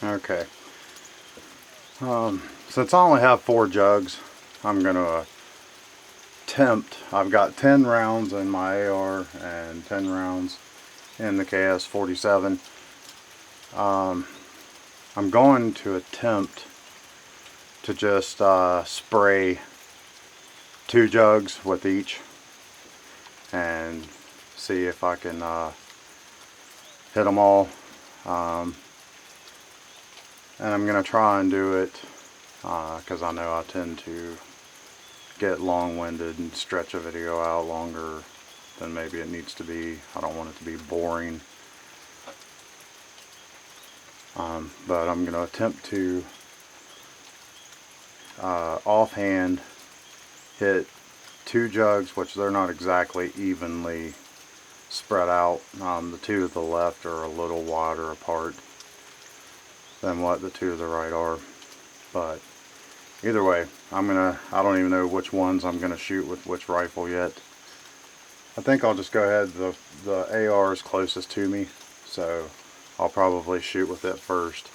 Okay. Since I only have 4 jugs, I'm gonna attempt. I've got 10 rounds in my AR and 10 rounds in the KS47. I'm going to attempt to just spray 2 jugs with each and see if I can hit them all. And I'm going to try and do it because I know I tend to get long-winded and stretch a video out longer than maybe it needs to be. I don't want it to be boring. But I'm going to attempt to offhand hit 2 jugs, which they're not exactly evenly spread out. The 2 to the left are a little wider apart than what the 2 to the right are. But either way, I don't even know which ones I'm gonna shoot with which rifle yet. I think I'll just go ahead, the AR is closest to me, so I'll probably shoot with it first.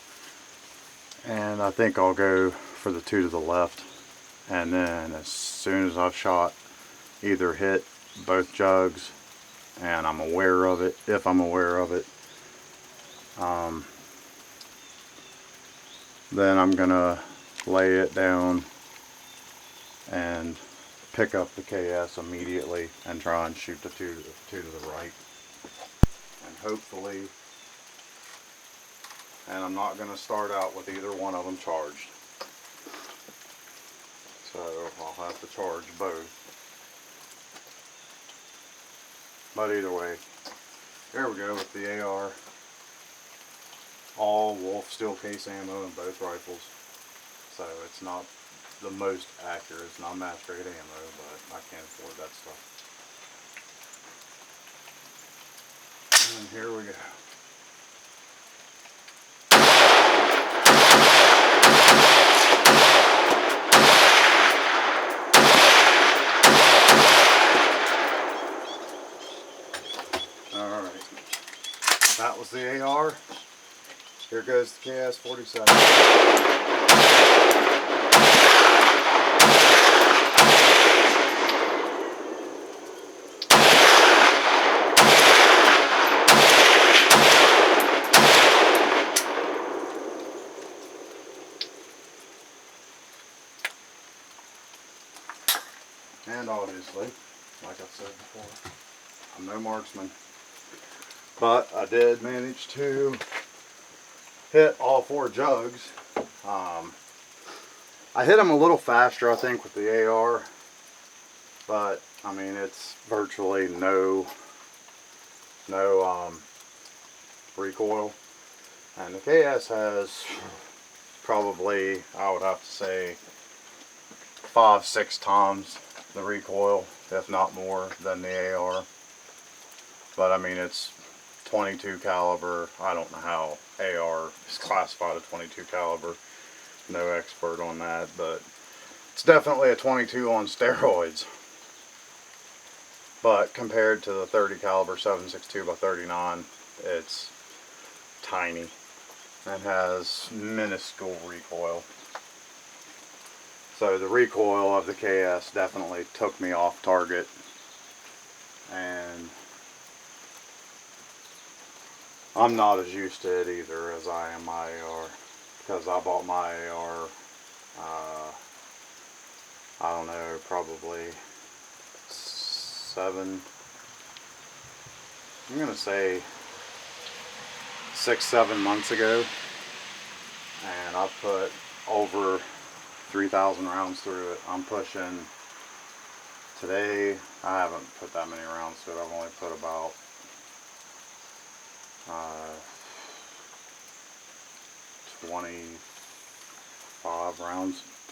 And I think I'll go for the 2 to the left, and then as soon as I've shot, either hit both jugs and I'm aware of it, if I'm aware of it, then I'm gonna lay it down and pick up the KS immediately and try and shoot the two to the right, and hopefully, and I'm not going to start out with either one of them charged, so I'll have to charge both. But either way, there we go with the AR, all Wolf steel case ammo in both rifles. So it's not the most accurate, it's not match grade ammo, but I can't afford that stuff. And here we go. Alright, that was the AR. Here goes the KS47. And obviously, like I said before, I'm no marksman, but I did manage to hit all 4 jugs. I hit them a little faster, I think, with the AR, but I mean, it's virtually no recoil, and the KS has probably, I would have to say, 5-6 times the recoil, if not more, than the AR. But I mean, it's 22 caliber. I don't know how AR is classified a 22 caliber. No expert on that, but it's definitely a 22 on steroids. But compared to the 30 caliber 7.62 by 39, it's tiny and has minuscule recoil. So the recoil of the KS definitely took me off target, and I'm not as used to it either as I am my AR, because I bought my AR, I don't know, probably I'm gonna say 6-7 months ago, and I put over 3,000 rounds through it. I'm pushing, today I haven't put that many rounds through it. I've only put about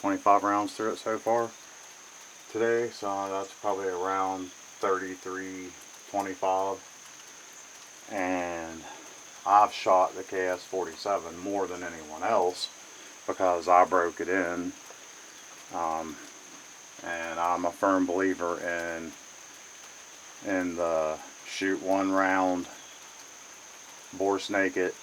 25 rounds through it so far today, so that's probably around 33-25, and I've shot the KS47 more than anyone else because I broke it in, and I'm a firm believer in the shoot 1 round, bore snake it,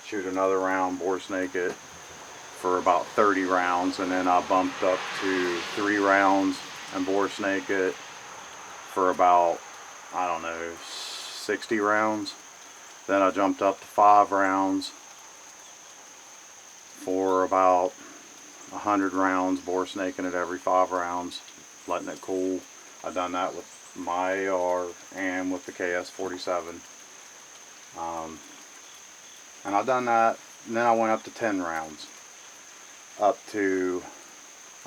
shoot another round, bore snake it for about 30 rounds, and then I bumped up to 3 rounds and bore snake it for about, I don't know, 60 rounds. Then I jumped up to 5 rounds for about 100 rounds, bore snaking it every 5 rounds, letting it cool. I've done that with my AR and with the KS47. And I've done that, and then I went up to 10 rounds. Up to,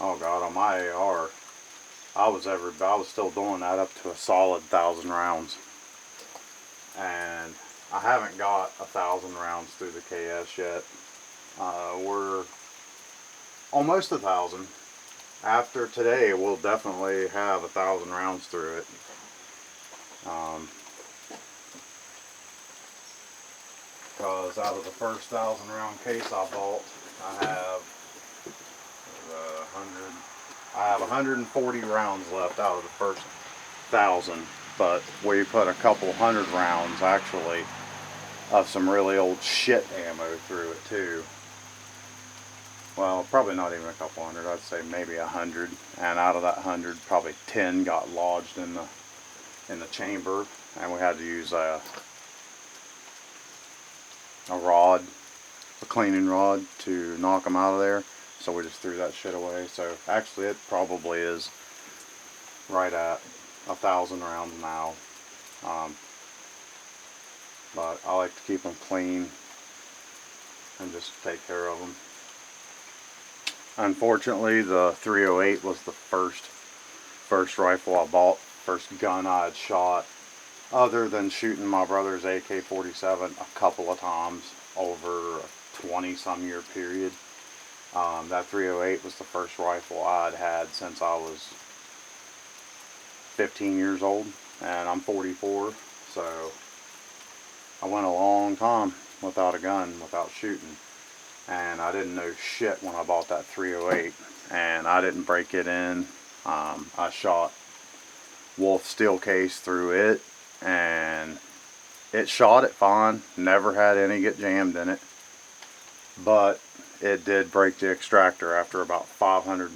oh God, on my AR, I was still doing that up to a solid 1,000 rounds. And I haven't got 1,000 rounds through the KS yet. We're almost 1,000. After today, we'll definitely have 1,000 rounds through it. Because out of the first 1,000 round case I bought, I have 140 rounds left out of the first 1,000, but we put a couple hundred rounds actually of some really old shit ammo through it too. Well, probably not even a couple hundred, I'd say maybe 100, and out of that 100, probably 10 got lodged in the chamber, and we had to use a rod, a cleaning rod, to knock them out of there. So we just threw that shit away. So actually it probably is right at 1,000 rounds now. But I like to keep them clean and just take care of them. Unfortunately, the 308 was the first rifle I bought, first gun I had shot, other than shooting my brother's AK47 a couple of times over a 20-some year period. That 308 was the first rifle I'd had since I was 15 years old, and I'm 44, so I went a long time without a gun, without shooting, and I didn't know shit when I bought that 308, and I didn't break it in. I shot Wolf steel case through it, and it shot it fine, never had any get jammed in it, but it did break the extractor after about 500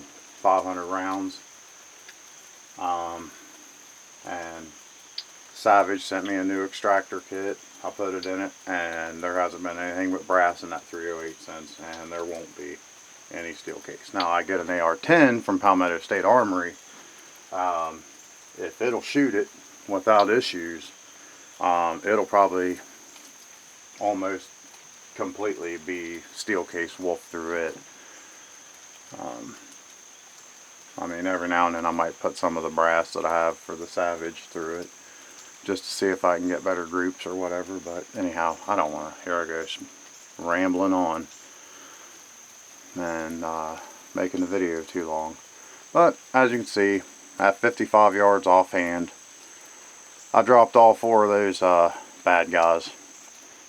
rounds. And Savage sent me a new extractor kit. I put it in it, and there hasn't been anything but brass in that 308 since, and there won't be any steel case. Now I get an AR-10 from Palmetto State Armory. If it'll shoot it without issues, it'll probably almost completely be steel case Wolf through it. I mean, every now and then I might put some of the brass that I have for the Savage through it, just to see if I can get better groups or whatever. But anyhow, I don't want to, here I go, rambling on and making the video too long. But as you can see, at 55 yards offhand, I dropped all 4 of those bad guys.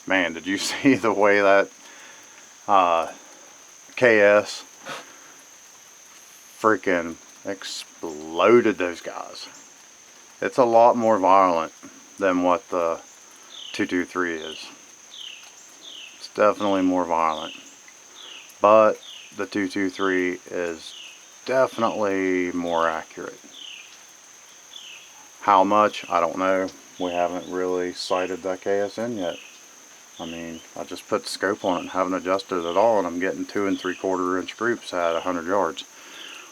Man, did you see the way that KS freaking exploded those guys? It's a lot more violent than what the 223 is. It's definitely more violent, but the 223 is definitely more accurate. How much, I don't know. We haven't really sighted that KSN yet. I mean, I just put the scope on it and haven't adjusted it at all, and I'm getting 2 3/4 inch groups at 100 yards,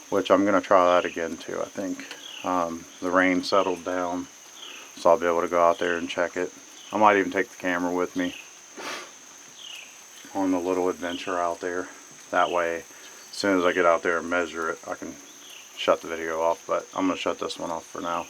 which I'm going to try that again too, I think. The rain settled down, so I'll be able to go out there and check it. I might even take the camera with me on the little adventure out there. That way, as soon as I get out there and measure it, I can shut the video off, but I'm going to shut this one off for now.